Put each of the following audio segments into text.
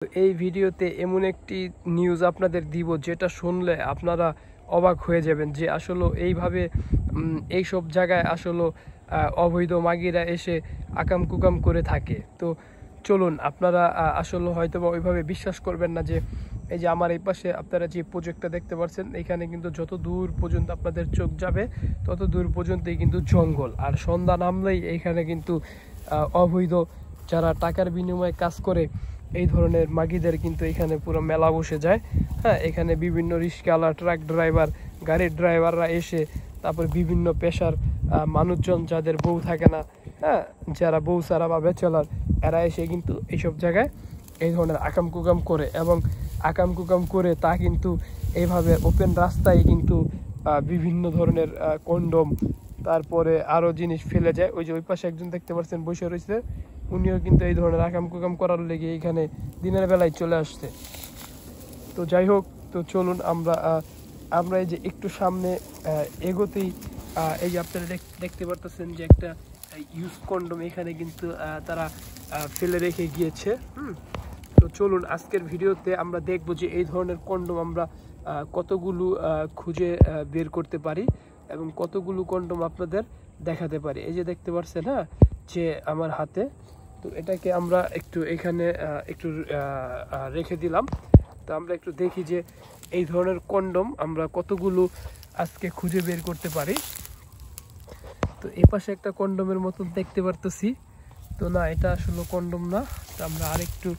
এই ভিডিওতে এমন একটি নিউজ আপনাদের দিব যেটা শুনলে আপনারা অবাক হয়ে যাবেন যে আসলে এইভাবে এই সব জায়গায় আসলে অবৈধ মাগিরা এসে আকাম কুকাম করে থাকে। তো চলুন, আপনারা আসলে হয়তো বা ওইভাবে বিশ্বাস করবেন না যে এই যে আমার এই পাশে আপনারা যে প্রজেক্টটা দেখতে পাচ্ছেন, এখানে কিন্তু যত দূর পর্যন্ত আপনাদের চোখ যাবে তত দূর পর্যন্তই কিন্তু জঙ্গল, আর সন্ধ্যা নামলেই এখানে কিন্তু অবৈধ যারা টাকার বিনিময়ে কাজ করে এই ধরনের মাগিদের কিন্তু এখানে পুরো মেলা বসে যায়। হ্যাঁ, এখানে বিভিন্ন রিক্সাওয়ালা, ট্রাক ড্রাইভার, গাড়ির ড্রাইভাররা এসে, তারপর বিভিন্ন পেশার মানুষজন যাদের বউ থাকে না, হ্যাঁ, যারা বউ ছাড়া বা বেচেলার, এরা এসে কিন্তু এইসব জায়গায় এই ধরনের আকাম কুকাম করে, এবং আকাম কুকাম করে তা কিন্তু এইভাবে ওপেন রাস্তায় কিন্তু বিভিন্ন ধরনের কন্ডম, তারপরে আরও জিনিস ফেলে যায়। ওই যে ওই পাশে একজন দেখতে পাচ্ছেন বসে রয়েছে, উনিও কিন্তু এই ধরনের আকাম কুকাম করার লেগে এখানে দিনের বেলায় চলে আসছে। তো যাই হোক, তো চলুন আমরা এই যে একটু সামনে এগোতেই এই যে আপনারা দেখতে পারতেছেন যে একটা ইউজ কন্ডম এখানে কিন্তু তারা ফেলে রেখে গিয়েছে। তো চলুন, আজকের ভিডিওতে আমরা দেখব যে এই ধরনের কন্ডম আমরা কতগুলো খুঁজে বের করতে পারি এবং কতগুলো কন্ডম আপনাদের দেখাতে পারি। এই যে দেখতে পাচ্ছেন, হ্যাঁ, যে আমার হাতে, তো এটাকে আমরা একটু এখানে একটু রেখে দিলাম। তো আমরা একটু দেখি যে এই ধরনের কন্ডম আমরা কতগুলো আজকে খুঁজে বের করতে পারি। তো এই পাশে একটা কন্ডমের মতন দেখতে পারতেছি, তো না, এটা আসলে কন্ডম না। তো আমরা আরেকটু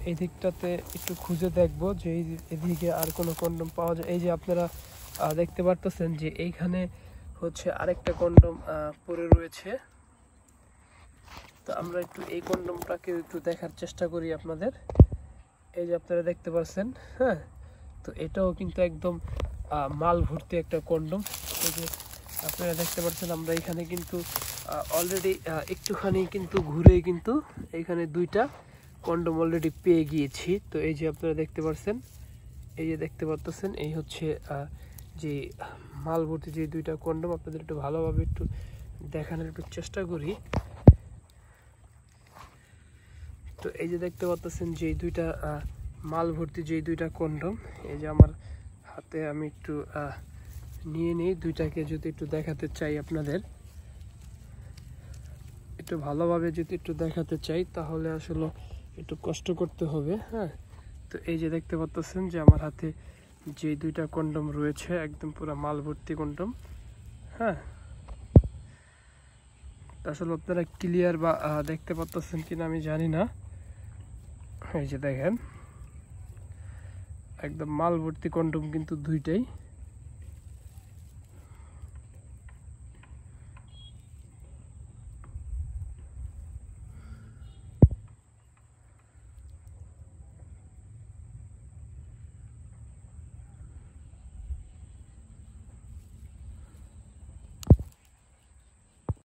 এই দিকটাতে একটু খুঁজে দেখবো যে এদিকে আর কোনো কন্ডম পাওয়া যায়। এই যে আপনারা দেখতে পারতেছেন যে এইখানে হচ্ছে আরেকটা কন্ডম পড়ে রয়েছে। তো আমরা একটু এই কন্ডমটাকে একটু দেখার চেষ্টা করি আপনাদের। এই যে আপনারা দেখতে পাচ্ছেন, হ্যাঁ, তো এটাও কিন্তু একদম মাল ভর্তি একটা কন্ডম। এই যে আপনারা দেখতে পাচ্ছেন, আমরা এখানে কিন্তু অলরেডি একটুখানি কিন্তু ঘুরে কিন্তু এখানে দুইটা কন্ডম অলরেডি পেয়ে গিয়েছি। তো এই যে আপনারা দেখতে পাচ্ছেন, এই যে দেখতে পাচ্ছেন, এই হচ্ছে যে মাল ভর্তি যে দুইটা কন্ডম। আপনাদের একটু ভালোভাবে একটু দেখানোর একটু চেষ্টা করি। তো এই যে দেখতে পাচ্ছেন যে দুইটা মাল ভর্তি যে দুইটা কন্ডম, এই যে আমার হাতে আমি একটু নিয়ে নিই দুইটাকে, যদি একটু দেখাতে চাই আপনাদের, একটু ভালোভাবে যদি একটু দেখাতে চাই তাহলে আসলে একটু কষ্ট করতে হবে। হ্যাঁ, তো এই যে দেখতে পাচ্ছেন যে আমার হাতে যে দুইটা কন্ডম রয়েছে, একদম পুরো মাল ভর্তি কন্ডম। হ্যাঁ, আসলে আপনারা ক্লিয়ার বা দেখতে পাচ্ছেন কিনা আমি জানি না। এই যে দেখেন, একদম মাল ভর্তি কন্ডম কিন্তু দুইটাই।